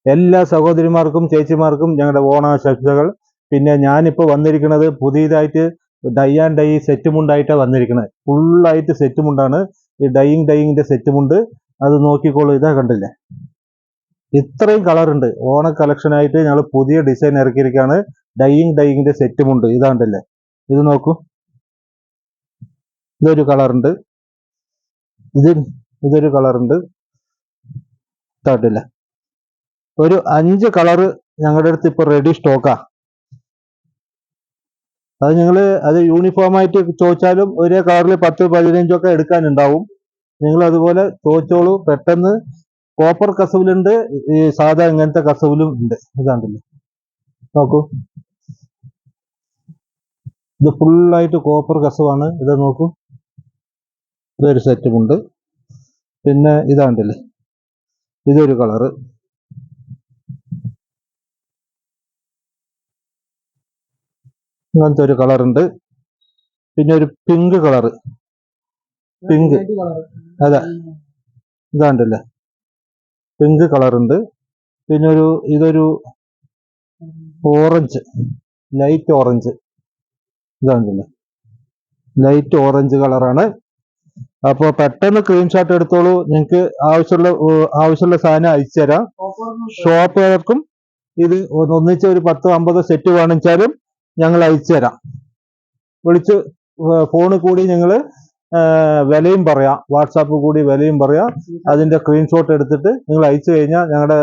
എല്ലാ സഹോദരിമാർക്കും ചേച്ചിമാർക്കും ഞങ്ങളുടെ ഓണാശംസകൾ. പിന്നെ ഞാനിപ്പോൾ വന്നിരിക്കുന്നത് പുതിയതായിട്ട് ഡൈ ആൻഡ് ഡൈ സെറ്റ് മുണ്ടായിട്ടാണ് വന്നിരിക്കുന്നത്. ഫുള്ളായിട്ട് സെറ്റ് മുണ്ടാണ്. ഈ ഡൈയിങ്ങിന്റെ സെറ്റ് മുണ്ട്. അത് നോക്കിക്കോളൂ. ഇതാ കണ്ടില്ലേ, ഇത്രയും കളറുണ്ട്. ഓണ കളക്ഷനായിട്ട് ഞങ്ങൾ പുതിയ ഡിസൈൻ ഇറക്കിയിരിക്കുകയാണ്. ഡൈയിങ്ങിന്റെ സെറ്റ് മുണ്ട്. ഇതാണ്ടല്ലേ, ഇത് നോക്കൂ. ഇതൊരു കളറുണ്ട്, ഇതൊരു കളറുണ്ട്. ഇതാണ്ടില്ല, ഒരു 5 കളറ് ഞങ്ങളുടെ അടുത്ത് ഇപ്പൊ റെഡി സ്റ്റോക്കാ. അത് യൂണിഫോം ആയിട്ട് ചോദിച്ചാലും ഒരേ കളറിൽ 10-15 ഒക്കെ എടുക്കാനുണ്ടാവും. നിങ്ങൾ അതുപോലെ ചോദിച്ചോളൂ. പെട്ടെന്ന് കോപ്പർ കസവിലുണ്ട്, ഈ സാധാ ഇങ്ങനത്തെ കസവിലും ഉണ്ട്. ഇതാണ്ടല്ലോ, നോക്കൂ. ഇത് ഫുള്ളായിട്ട് കോപ്പർ കസവാണ്. ഇത് നോക്കൂ, ഇതൊരു സെറ്റുമുണ്ട്. പിന്നെ ഇതാണ്ടല്ലേ, ഇതൊരു കളറ്. ഇങ്ങനത്തെ ഒരു കളറുണ്ട്. പിന്നെ ഒരു പിങ്ക് കളറ്, പിങ്ക്, അതെ, ഇതാണ്ടല്ലേ, പിങ്ക് കളറുണ്ട്. പിന്നെ ഇതൊരു ഓറഞ്ച്, ലൈറ്റ് ഓറഞ്ച്. ഇതാണ്ടല്ലേ, ലൈറ്റ് ഓറഞ്ച് കളറാണ്. അപ്പോൾ പെട്ടെന്ന് സ്ക്രീൻഷോട്ട് എടുത്തോളൂ. നിങ്ങൾക്ക് ആവശ്യമുള്ള സാധനം അയച്ചു തരാം. ഷോപ്പുകാർക്കും ഇത് ഒന്നിച്ച് ഒരു 10-50 സെറ്റ് വാങ്ങിച്ചാലും ഞങ്ങൾ അയച്ചു തരാം. വിളിച്ച് ഫോണിൽ കൂടി ഞങ്ങൾ വിലയും പറയാം. വാട്സാപ്പ് കൂടി വിലയും പറയാം. അതിന്റെ സ്ക്രീൻഷോട്ട് എടുത്തിട്ട് നിങ്ങൾ അയച്ചു കഴിഞ്ഞാൽ ഞങ്ങളുടെ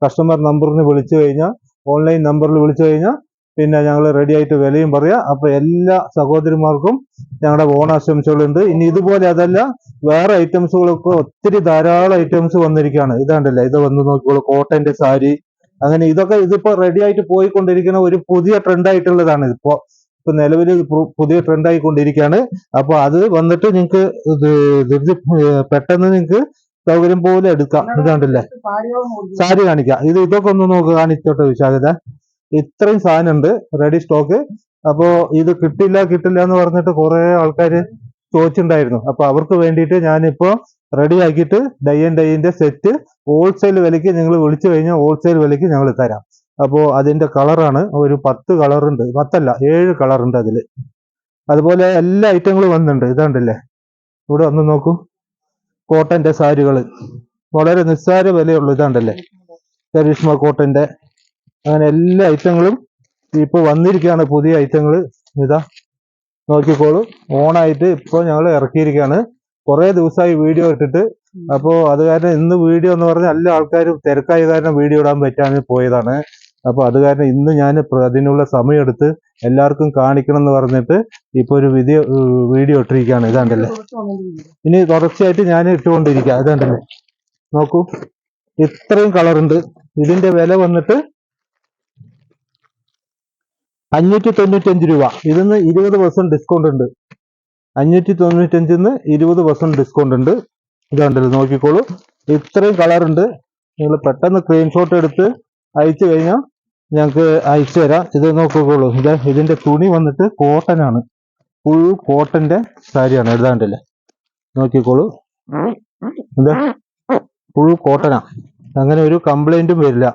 കസ്റ്റമർ നമ്പറിന് വിളിച്ചു കഴിഞ്ഞാൽ, ഓൺലൈൻ നമ്പറിൽ വിളിച്ചു കഴിഞ്ഞാൽ പിന്നെ ഞങ്ങൾ റെഡി ആയിട്ട് വിലയും പറയാം. അപ്പൊ എല്ലാ സഹോദരിമാർക്കും ഞങ്ങളുടെ ഓണാശംസകളുണ്ട്. ഇനി ഇതുപോലെ അതല്ല, വേറെ ഐറ്റംസുകളൊക്കെ ഒത്തിരി ധാരാളം ഐറ്റംസ് വന്നിരിക്കുകയാണ്. ഇതാണ്ടല്ലേ, ഇത് വന്ന് നോക്കിക്കോളൂ. കോട്ടന്റെ സാരി, അങ്ങനെ ഇതിപ്പോ റെഡി ആയിട്ട് പോയിക്കൊണ്ടിരിക്കുന്ന ഒരു പുതിയ ട്രെൻഡ് ആയിട്ടുള്ളതാണ്. ഇപ്പൊ നിലവിൽ പുതിയ ട്രെൻഡ് ആയിക്കൊണ്ടിരിക്കുകയാണ്. അപ്പൊ അത് വന്നിട്ട് നിങ്ങൾക്ക് പെട്ടെന്ന് നിങ്ങൾക്ക് സൗകര്യം പോലെ എടുക്കാം. ഇതാണ്ടല്ലേ, സാരി കാണിക്കാം. ഇതൊക്കെ ഒന്ന് നോക്ക്, കാണിച്ചോട്ടെ വിശാഖത. ഇത്രയും സാധനം ഉണ്ട് റെഡി സ്റ്റോക്ക്. അപ്പോ ഇത് കിട്ടില്ല എന്ന് പറഞ്ഞിട്ട് കുറെ ആൾക്കാർ ചോദിച്ചിട്ടുണ്ടായിരുന്നു. അപ്പൊ അവർക്ക് വേണ്ടിയിട്ട് ഞാനിപ്പോ റെഡി ആക്കിയിട്ട് ഡൈ ആൻഡ് ഡൈന്റെ സെറ്റ് ഹോൾസെയിൽ വിലയ്ക്ക് നിങ്ങൾ വിളിച്ചു കഴിഞ്ഞാൽ ഹോൾസെയിൽ വിലയ്ക്ക് ഞങ്ങൾ തരാം. അപ്പോ അതിന്റെ കളറാണ് ഒരു 10 കളറുണ്ട്, 7 കളറുണ്ട് അതില്. അതുപോലെ എല്ലാ ഐറ്റങ്ങളും വന്നിട്ടുണ്ട്. ഇതാണ്ടല്ലേ, ഇവിടെ വന്ന് നോക്കൂ. കോട്ടന്റെ സാരികൾ വളരെ നിസ്സാര വിലയുള്ളൂ. ഇതാണ്ടല്ലേ, കരിഷ്മ കോട്ടന്റെ, അങ്ങനെ എല്ലാ ഐറ്റങ്ങളും ഇപ്പൊ വന്നിരിക്കുകയാണ്. പുതിയ ഐറ്റങ്ങൾ ഇതാ നോക്കിക്കോളൂ. ഓണായിട്ട് ഇപ്പൊ ഞങ്ങൾ ഇറക്കിയിരിക്കുകയാണ്. കുറെ ദിവസമായി വീഡിയോ ഇട്ടിട്ട്. അപ്പോ അത് കാരണം ഇന്ന് വീഡിയോ എന്ന് പറഞ്ഞാൽ എല്ലാ ആൾക്കാരും തിരക്കായ കാരണം വീഡിയോ ഇടാൻ പറ്റാതെ പോയതാണ്. അപ്പൊ അത് കാരണം ഇന്ന് ഞാൻ അതിനുള്ള സമയം എടുത്ത് എല്ലാവർക്കും കാണിക്കണം എന്ന് പറഞ്ഞിട്ട് ഇപ്പൊ ഒരു വീഡിയോ ഇട്ടിരിക്കുകയാണ്. ഇതാണ്ടല്ലേ, ഇനി തുടർച്ചയായിട്ട് ഞാൻ ഇട്ടുകൊണ്ടിരിക്കുക. ഇതാണ്ടല്ലേ, നോക്കൂ. ഇത്രയും കളറുണ്ട്. ഇതിന്റെ വില വന്നിട്ട് 595 രൂപ. ഇതിന്ന് 20% ഡിസ്കൗണ്ട് ഉണ്ട്. 595 20% ഡിസ്കൗണ്ട് ഉണ്ട്. ഇതാണ്ടല്ലോ, നോക്കിക്കോളൂ. ഇത്രയും കളറുണ്ട്. നിങ്ങൾ പെട്ടെന്ന് സ്ക്രീൻഷോട്ട് എടുത്ത് അയച്ചു കഴിഞ്ഞാൽ ഞങ്ങൾക്ക് അയച്ചു തരാം. ഇത് നോക്കിക്കോളൂ. ഇതിന്റെ തുണി വന്നിട്ട് കോട്ടൺ ആണ്. ഫുൾ കോട്ടന്റെ സാരിയാണ്. എഴുതാണ്ടല്ലേ, നോക്കിക്കോളൂ. ഇത് ഫുൾ കോട്ടനാ. അങ്ങനെ ഒരു കംപ്ലൈന്റും വരില്ല.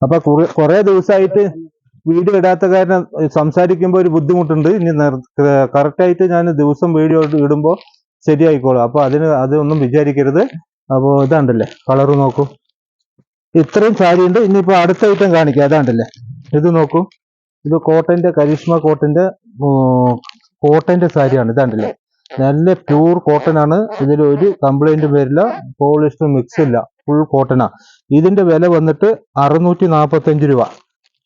അപ്പൊ കുറെ ദിവസമായിട്ട് വീഡിയോ ഇടാത്ത കാരണം സംസാരിക്കുമ്പോൾ ഒരു ബുദ്ധിമുട്ടുണ്ട്. ഇനി കറക്റ്റായിട്ട് ഞാൻ ദിവസം വീഡിയോ ഇടുമ്പോൾ ശരിയായിക്കോളും. അപ്പൊ അതൊന്നും വിചാരിക്കരുത്. അപ്പോ ഇതാണ്ടല്ലേ, കളറ് നോക്കൂ. ഇത്രയും സാരി ഉണ്ട്. ഇനിയിപ്പോ അടുത്ത ഐറ്റം കാണിക്കാം. അതാണ്ടല്ലേ, ഇത് നോക്കൂ. ഇത് കോട്ടന്റെ, കരിഷ്മ കോട്ടന്റെ സാരിയാണ്. ഇതാണ്ടല്ലേ, നല്ല പ്യൂർ കോട്ടൺ ആണ്. ഇതിൽ ഒരു കംപ്ലൈന്റും വരില്ല. പോളിസ്റ്റർ മിക്സ് ഇല്ല, ഫുൾ കോട്ടനാ. ഇതിന്റെ വില വന്നിട്ട് 645 രൂപ.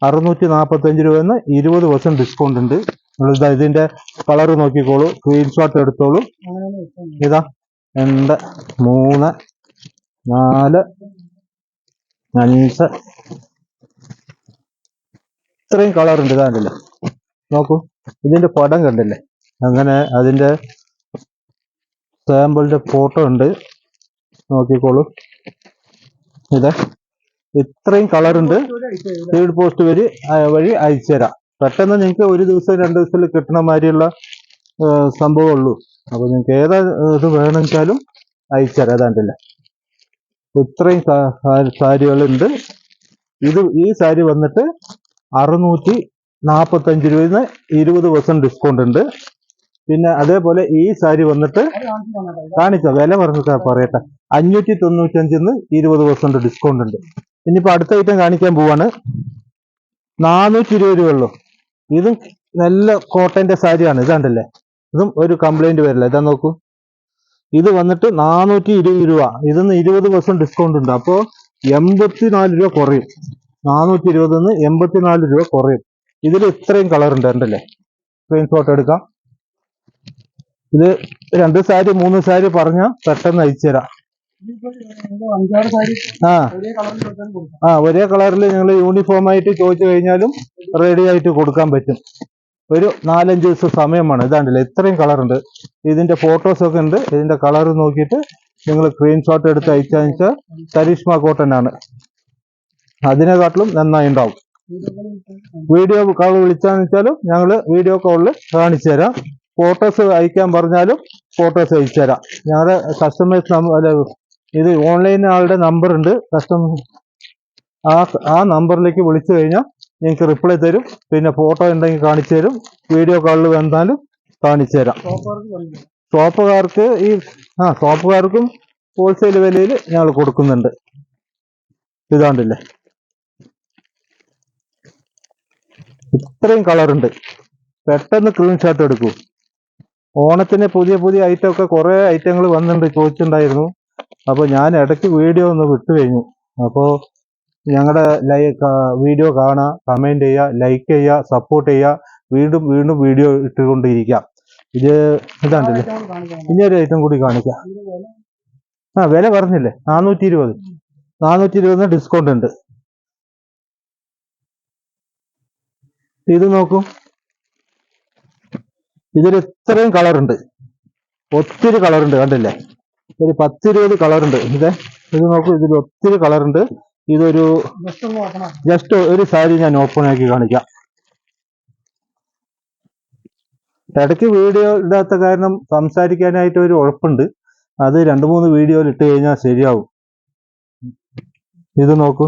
645 രൂപ 20% ഡിസ്കൗണ്ട് ഉണ്ട്. ഇതിന്റെ കളർ നോക്കിക്കോളൂ. സ്ക്രീൻഷോട്ട് എടുത്തോളൂ. ഇതാ 2, 3, 4, 5 ഇത്രയും കളർ ഉണ്ട്. ഇതാണ്ടല്ലേ, നോക്കൂ. ഇതിന്റെ പടം കണ്ടില്ലേ? അങ്ങനെ അതിന്റെ സാമ്പിളിന്റെ ഫോട്ടോ ഉണ്ട്. നോക്കിക്കോളൂ. ഇത്രയും കളർ ഉണ്ട്. സ്പീഡ് പോസ്റ്റ് വഴി അയച്ചു തരാം. പെട്ടെന്ന് നിങ്ങൾക്ക് ഒരു ദിവസം 2 ദിവസത്തിൽ കിട്ടണ മാതിരിയുള്ള സംഭവമുള്ളൂ. അപ്പൊ നിങ്ങൾക്ക് ഏതാ ഇത് വേണമെന്നുവെച്ചാലും അയച്ചുതരാം. അതാണ്ടല്ലേ, ഇത്രയും സാരികളുണ്ട്. ഈ സാരി വന്നിട്ട് 645 രൂപയിൽ 20% ഡിസ്കൗണ്ട് ഉണ്ട്. പിന്നെ അതേപോലെ ഈ സാരി വന്നിട്ട് കാണിച്ചോ, വില പറഞ്ഞിട്ട് പറയട്ടെ, 595 20% ഡിസ്കൗണ്ട് ഉണ്ട്. ഇനിയിപ്പോ അടുത്ത ഐറ്റം കാണിക്കാൻ പോവാണ്. 420 രൂപ ഉള്ളൂ. ഇതും നല്ല കോട്ടന്റെ സാരിയാണ്. ഇതാണ്ടല്ലേ, ഇതും ഒരു കംപ്ലൈന്റ് വരില്ല. ഇതാ നോക്കൂ, ഇത് വന്നിട്ട് 420 രൂപ. ഇതിന്ന് 20% ഡിസ്കൗണ്ട് ഉണ്ട്. അപ്പോ 84 രൂപ കുറയും. 420 84 രൂപ കുറയും. ഇതിൽ ഇത്രയും കളർ ഉണ്ട്. ഉണ്ടല്ലേ, സ്ക്രീൻഷോട്ട് എടുക്കാം. ഇത് 2 സാരി 3 സാരി പറഞ്ഞാൽ പെട്ടെന്ന് അയച്ചു തരാം. ഒരേ കളറിൽ നിങ്ങൾ യൂണിഫോം ആയിട്ട് ചോദിച്ചു കഴിഞ്ഞാലും റെഡി ആയിട്ട് കൊടുക്കാൻ പറ്റും. ഒരു 4-5 ദിവസം സമയമാണ്. ഇതാണ്ടല്ലേ, ഇത്രയും കളർ ഉണ്ട്. ഇതിന്റെ ഫോട്ടോസ് ഒക്കെ ഉണ്ട്. ഇതിന്റെ കളർ നോക്കിയിട്ട് നിങ്ങൾ സ്ക്രീൻഷോട്ട് എടുത്ത് അയച്ചാൽ വെച്ചാൽ കരിഷ്മ കോട്ടൺ ആണ്. അതിനെക്കാട്ടിലും നന്നായി ഉണ്ടാവും. വീഡിയോ കോൾ വിളിച്ചാന്ന് വെച്ചാലും ഞങ്ങൾ വീഡിയോ കോളിൽ കാണിച്ചു തരാം. ഫോട്ടോസ് അയക്കാൻ പറഞ്ഞാലും ഫോട്ടോസ് അയച്ചു തരാം. ഞങ്ങളുടെ കസ്റ്റമേഴ്സ് ഇത് ഓൺലൈൻ ആളുടെ നമ്പർ ഉണ്ട്. ആ നമ്പറിലേക്ക് വിളിച്ചു കഴിഞ്ഞാൽ നിങ്ങൾക്ക് റിപ്ലൈ തരും. പിന്നെ ഫോട്ടോ ഉണ്ടെങ്കിൽ കാണിച്ചു തരും. വീഡിയോ കോളിൽ വന്നാലും കാണിച്ചു തരാം. ഷോപ്പുകാർക്കും ഹോൾസെയിൽ വിലയിൽ ഞങ്ങൾ കൊടുക്കുന്നുണ്ട്. ഇതാണ്ടില്ലേ, ഇത്രയും കളറുണ്ട്. പെട്ടെന്ന് സ്ക്രീൻഷോട്ട് എടുക്കൂ. ഓണത്തിന് പുതിയ ഐറ്റം ഒക്കെ കുറെ ഐറ്റങ്ങൾ വന്നിട്ടുണ്ട്, ചോദിച്ചിട്ടുണ്ടായിരുന്നു. അപ്പൊ ഞാൻ ഇടയ്ക്ക് വീഡിയോ ഒന്ന് വിട്ടു കഴിഞ്ഞു. അപ്പോൾ ഞങ്ങളുടെ വീഡിയോ കാണുക, കമന്റ് ചെയ്യുക, ലൈക്ക് ചെയ്യുക, സപ്പോർട്ട് ചെയ്യുക. വീണ്ടും വീഡിയോ ഇട്ടുകൊണ്ടിരിക്കാം. ഇതാണ്ടല്ലേ, ഇനിയൊരു ഐറ്റം കൂടി കാണിക്കാം. വില പറഞ്ഞില്ലേ, 420 ഡിസ്കൗണ്ട് ഉണ്ട്. ഇത് നോക്കൂ, ഇതിൽ ഇത്രയും കളറുണ്ട്. ഒത്തിരി കളറുണ്ട്. കണ്ടില്ലേ, ഒരു 10-20 കളറുണ്ട്. ഇത് നോക്കൂ, ഇതിൽ ഒത്തിരി കളറുണ്ട്. ഇതൊരു ജസ്റ്റ് ഒരു സാരി ഞാൻ ഓപ്പൺ ആക്കി കാണിക്കാം. ഇടയ്ക്ക് വീഡിയോ ഇടാത്ത കാരണം സംസാരിക്കാനായിട്ട് ഒരു ഉഴപ്പുണ്ട്. അത് 2-3 വീഡിയോയിൽ ഇട്ട് കഴിഞ്ഞാൽ ശരിയാവും. ഇത് നോക്കൂ,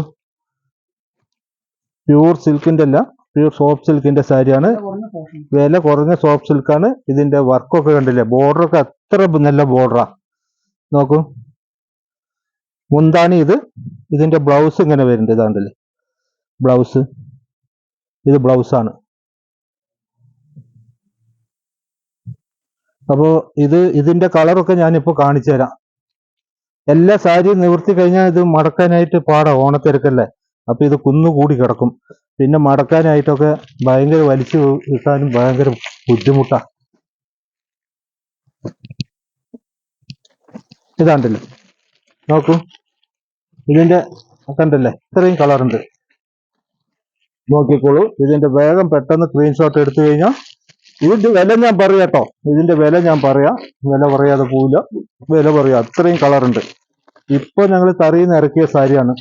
പ്യൂർ സിൽക്കിന്റെ അല്ല, പ്യൂർ സോഫ്റ്റ് സിൽക്കിന്റെ സാരിയാണ്. വില കുറഞ്ഞ സോഫ്റ്റ് സിൽക്കാണ്. ഇതിന്റെ വർക്കൊക്കെ കണ്ടില്ലേ, ബോർഡറൊക്കെ അത്ര നല്ല ബോർഡറാ. നോക്കൂ, മുന്താണി ഇതിന്റെ ബ്ലൗസ് ഇങ്ങനെ വരുന്നുണ്ട്. ഇതാണ്ടല്ലേ ബ്ലൗസ്, ഇത് ബ്ലൗസാണ്. അപ്പോ ഇതിന്റെ കളറൊക്കെ ഞാനിപ്പോ കാണിച്ചു തരാം. എല്ലാ സാരിയും നിവർത്തി കഴിഞ്ഞാൽ ഇത് മടക്കാനായിട്ട് പാടാ, ഓണത്തിരക്കല്ലേ. അപ്പൊ ഇത് കുന്നുകൂടി കിടക്കും. പിന്നെ മടക്കാനായിട്ടൊക്കെ ഭയങ്കര വലിച്ചു കിട്ടാനും ഭയങ്കര ബുദ്ധിമുട്ടാ. ഇതാണ്ടല്ലേ, നോക്കൂ, ഇതിന്റെ കണ്ടല്ലേ, ഇത്രയും കളറുണ്ട്. നോക്കിക്കോളൂ. ഇതിന്റെ വേഗം പെട്ടെന്ന് സ്ക്രീൻഷോട്ട് എടുത്തു കഴിഞ്ഞാൽ ഇതിന്റെ വില ഞാൻ പറയാം കേട്ടോ. ഇതിന്റെ വില ഞാൻ പറയാം, വില പറയാതെ പോവില്ല, വില പറയാം. അത്രയും കളറുണ്ട്. ഇപ്പൊ ഞങ്ങൾ തറിയിൽ നിന്ന് ഇറക്കിയ സാരിയാണ്.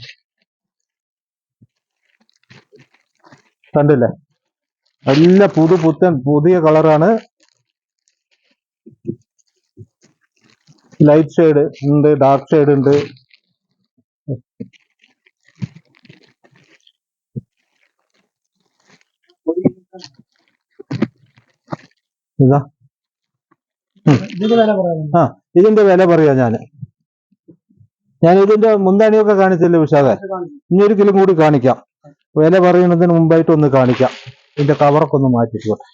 കണ്ടില്ലേ, നല്ല പുതിയ കളറാണ്. ലൈറ്റ് ഷെയ്ഡ് ഉണ്ട്, ഡാർക്ക് ഷെയ്ഡ് ഉണ്ട്. ഇതാ, ഇതിന്റെ വില പറയാ ഞാൻ ഇതിന്റെ മുന്താണിയൊക്കെ കാണിച്ചല്ലേ വിശാഖ. ഇനി ഒരിക്കലും കൂടി കാണിക്കാം. വില പറയുന്നതിന് മുമ്പായിട്ട് ഒന്ന് കാണിക്കാം. ഇതിന്റെ കവറൊക്കെ ഒന്ന് മാറ്റിക്കോട്ടെ.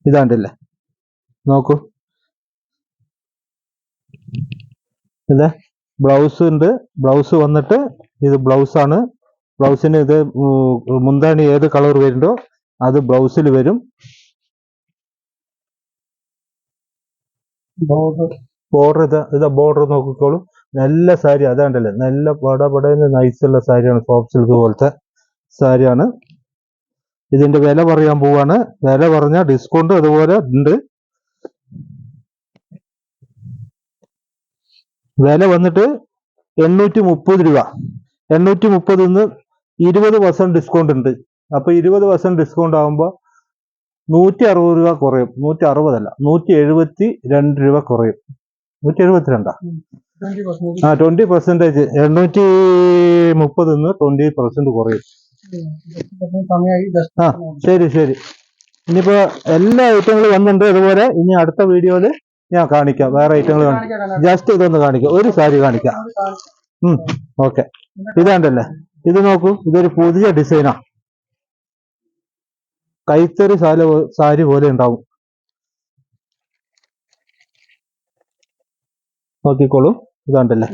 ഇതാണ്ടില്ലേ, നോക്കൂ, ഇത് ബ്ലൗസ് ഉണ്ട്. ബ്ലൗസ് വന്നിട്ട് ഇത് ബ്ലൗസാണ്. ബ്ലൗസിന് ഇത് മുന്താണി ഏത് കളർ വരുന്നുണ്ടോ അത് ബ്ലൗസിൽ വരും. ബോർഡർ ഇതാ ബോർഡർ നോക്കിക്കോളൂ. നല്ല സാരി. അതാണ്ടല്ലേ, നല്ല പടപടന്ന് നൈസുള്ള സാരിയാണ്. സോഫ്റ്റ് സിൽക്ക് പോലത്തെ സാരിയാണ്. ഇതിന്റെ വില പറയാൻ പോവാണ്. വില പറഞ്ഞ ഡിസ്കൗണ്ട് അതുപോലെ ഉണ്ട്. വില വന്നിട്ട് 830 രൂപ. 830 20% ഡിസ്കൗണ്ട് ഉണ്ട്. അപ്പൊ 20% ഡിസ്കൗണ്ട് ആകുമ്പോ 160 രൂപ കുറയും. 160 അല്ല, 172 രൂപ കുറയും. 172 ആ 20%. 830 20% കുറയും. ആ ശരി ശരി. ഇനിയിപ്പോ എല്ലാ ഐറ്റങ്ങളും വന്നിട്ടുണ്ട്. അതുപോലെ ഇനി അടുത്ത വീഡിയോയിൽ ഞാൻ കാണിക്കാം, വേറെ ഐറ്റങ്ങൾ ജസ്റ്റ് ഇതൊന്ന് കാണിക്കാം, ഒരു സാരി കാണിക്കാം. ഓക്കെ. ഇതാണ്ടല്ലേ, ഇത് നോക്കൂ, ഇതൊരു പുതിയ ഡിസൈനാ. കൈത്തറി സാരി പോലെ ഉണ്ടാവും. നോക്കിക്കോളൂ, ഇതാണ്ടല്ലേ,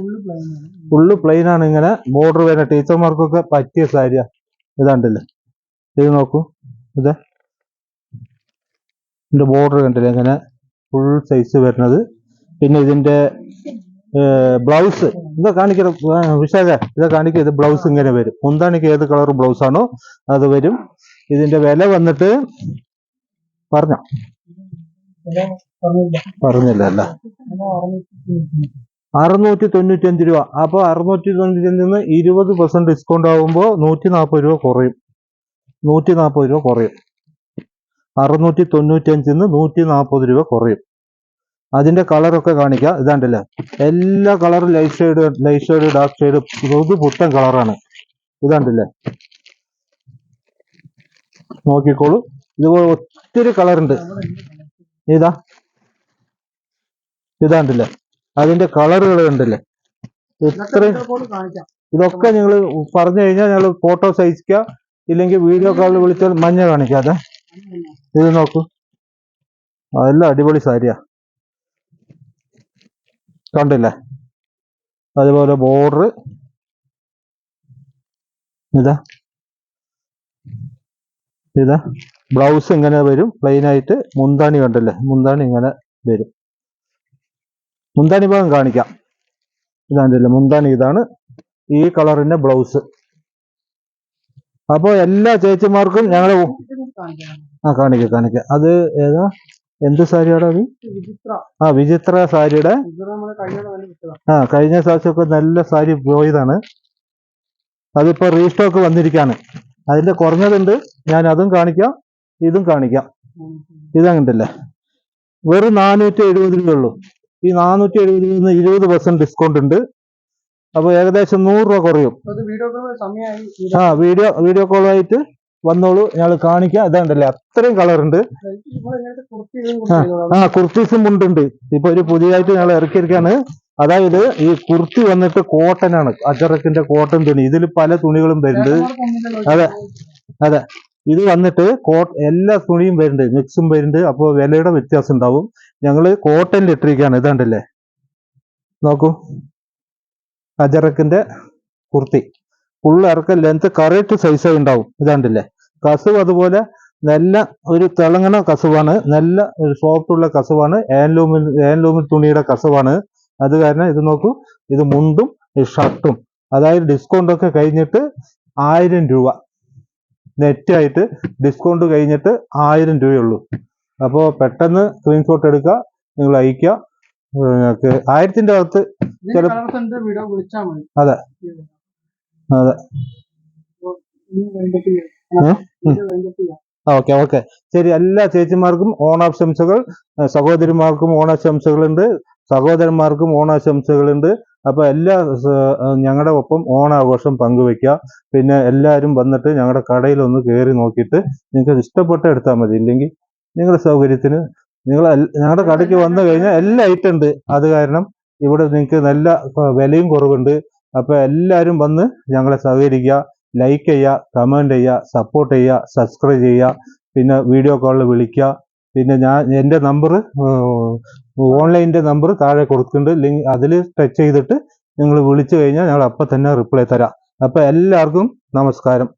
ഫുള്ള് പ്ലെയിൻ ആണ്. ഇങ്ങനെ ബോർഡർ വരുന്ന ടീച്ചർമാർക്കൊക്കെ പറ്റിയ സാരിയാ. ഇതാണ്ടല്ലേ, ഇത് നോക്കൂ, ഇതിന്റെ ബോർഡർ കണ്ടില്ലേ, ഇങ്ങനെ ഫുൾ സൈസ് വരുന്നത്. പിന്നെ ഇതിന്റെ ബ്ലൗസ് ഇതാ കാണിക്കണം വിശാഖ, ഇതാ കാണിക്കുക. ഇത് ബ്ലൗസ് ഇങ്ങനെ വരും. മുന്താണിക്ക് ഏത് കളർ ബ്ലൗസ് ആണോ അത് വരും. ഇതിന്റെ വില വന്നിട്ട് പറഞ്ഞില്ല അല്ല, 695 രൂപ. അപ്പൊ 695 നിന്ന് 20% ഡിസ്കൗണ്ട് ആകുമ്പോൾ 140 രൂപ കുറയും. 140 രൂപ കുറയും. 695 നിന്ന് 140 രൂപ കുറയും. അതിന്റെ കളറൊക്കെ കാണിക്കാം. ഇതാണ്ടല്ലേ, എല്ലാ കളറും ലൈറ്റ് ഷെയ്ഡ് ഡാർക്ക് ഷെയ്ഡ്, ഇത് പുത്തൻ കളറാണ്. ഇതാണ്ടല്ലേ, നോക്കിക്കോളൂ. ഇതുപോലെ ഒത്തിരി കളറുണ്ട്. ഇതാണ്ടല്ലേ, അതിന്റെ കളറുകൾ കണ്ടില്ലേ, ഇത്രയും. ഇതൊക്കെ നിങ്ങൾ പറഞ്ഞു കഴിഞ്ഞാൽ ഞങ്ങൾ ഫോട്ടോസ് അയക്കുക, ഇല്ലെങ്കിൽ വീഡിയോ കോളിൽ വിളിച്ചാൽ മഞ്ഞ കാണിക്കാതെ. ഇത് നോക്കൂ, അതെല്ലാം അടിപൊളി സാരിയാ, കണ്ടില്ലേ. അതുപോലെ ബോർഡർ ഇതാ ബ്ലൗസ് ഇങ്ങനെ വരും പ്ലെയിൻ ആയിട്ട്. മുന്താണി കണ്ടില്ലേ, മുന്താണി ഇങ്ങനെ വരും. മുന്താണി ഭാഗം കാണിക്കാം. ഇതാണ്ടല്ലേ മുന്താണി, ഇതാണ് ഈ കളറിന്റെ ബ്ലൗസ്. അപ്പൊ എല്ലാ ചേച്ചിമാർക്കും ഞങ്ങൾ കാണിക്കാം. അത് ഏതാ, എന്ത് സാരിയാടാ അത്? വിചിത്ര സാരിയുടെ. കഴിഞ്ഞ പ്രാവശ്യമൊക്കെ നല്ല സാരി പോയതാണ്. അതിപ്പോ റീസ്റ്റോക്ക് വന്നിരിക്കാണ്. അതിന്റെ കുറഞ്ഞതുണ്ട്, ഞാൻ അതും കാണിക്കാം, ഇതും കാണിക്കാം. ഇതങ്ങനല്ലേ, വെറും 470 രൂപയുള്ളൂ. ഈ 470 നിന്ന് 20% ഡിസ്കൗണ്ട് ഉണ്ട്. അപ്പൊ ഏകദേശം 100 രൂപ കുറയും. വീഡിയോ കോളായിട്ട് വന്നോളൂ, ഞങ്ങൾ കാണിക്കാം. ഇതാണ്ടല്ലേ, അത്രയും കളർ ഉണ്ട്. കുർത്തീസും മുണ്ടുണ്ട്. ഇപ്പൊ ഒരു പുതിയതായിട്ട് ഞങ്ങൾ ഇറക്കിയിരിക്കാണ്. അതായത് ഈ കുർത്തി വന്നിട്ട് കോട്ടൺ ആണ്, അജറക്കിന്റെ കോട്ടൺ തുണി. ഇതിൽ പല തുണികളും വരുന്നുണ്ട്. അതെ, ഇത് വന്നിട്ട് എല്ലാ തുണിയും വരുന്നുണ്ട്, മിക്സും വരുന്നുണ്ട്. അപ്പോൾ വിലയുടെ വ്യത്യാസം ഉണ്ടാവും. ഞങ്ങള് കോട്ടണിൽ ഇട്ടിരിക്കുകയാണ്. ഇതാണ്ടല്ലേ, നോക്കൂ, അജറക്കിന്റെ കുർത്തി ഫുള്ള് ഇറക്കം, ലെങ്ത് കറക്റ്റ് സൈസ് ഉണ്ടാവും. ഇതാണ്ടല്ലേ, കസവ് അതുപോലെ നല്ല ഒരു തിളങ്ങണ കസവാണ്, നല്ല ഒരു സോഫ്റ്റ് ഉള്ള കസവാണ്. ഏൻലൂമിൻ തുണിയുടെ കസവാണ്. അത് കാരണം ഇത് നോക്കൂ, ഇത് മുണ്ടും ഷർട്ടും. അതായത് ഡിസ്കൗണ്ട് ഒക്കെ കഴിഞ്ഞിട്ട് 1000 രൂപ നെറ്റായിട്ട് ഡിസ്കൗണ്ട് കഴിഞ്ഞിട്ട് 1000 രൂപയുള്ളൂ. അപ്പോൾ പെട്ടെന്ന് സ്ക്രീൻഷോട്ട് എടുക്കുക, നിങ്ങൾ അയക്കുക. നിങ്ങൾക്ക് 1000ന്റെ അകത്ത് അതെ. ഓക്കെ ശരി. എല്ലാ ചേച്ചിമാർക്കും ഓണാശംസകൾ, സഹോദരിമാർക്കും ഓണാശംസകളുണ്ട്, സഹോദരന്മാർക്കും ഓണാശംസകളുണ്ട്. അപ്പൊ എല്ലാ ഞങ്ങളുടെ ഒപ്പം ഓണാഘോഷം പങ്കുവെക്കുക. പിന്നെ എല്ലാവരും വന്നിട്ട് ഞങ്ങളുടെ കടയിൽ ഒന്ന് കയറി നോക്കിയിട്ട് നിങ്ങൾക്ക് ഇഷ്ടപ്പെട്ട എടുത്താൽ മതി. ഇല്ലെങ്കിൽ നിങ്ങളുടെ സൗകര്യത്തിന് ഞങ്ങളുടെ കടയ്ക്ക് വന്നു കഴിഞ്ഞാൽ എല്ലാ ഐറ്റം ഉണ്ട്. അത് കാരണം ഇവിടെ നിങ്ങൾക്ക് നല്ല വിലയും കുറവുണ്ട്. അപ്പൊ എല്ലാവരും വന്ന് ഞങ്ങളെ സഹകരിക്കുക, ലൈക്ക് ചെയ്യുക, കമന്റ് ചെയ്യുക, സപ്പോർട്ട് ചെയ്യുക, സബ്സ്ക്രൈബ് ചെയ്യുക. പിന്നെ വീഡിയോ കോളിൽ വിളിക്കുക. പിന്നെ എൻ്റെ നമ്പർ, ഓൺലൈനിന്റെ നമ്പർ താഴെ കൊടുക്കുന്നുണ്ട്. ലിങ്ക് അതിൽ ടച്ച് ചെയ്തിട്ട് നിങ്ങൾ വിളിച്ചു കഴിഞ്ഞാൽ ഞങ്ങൾ അപ്പം തന്നെ റിപ്ലൈ തരാം. അപ്പൊ എല്ലാവർക്കും നമസ്കാരം.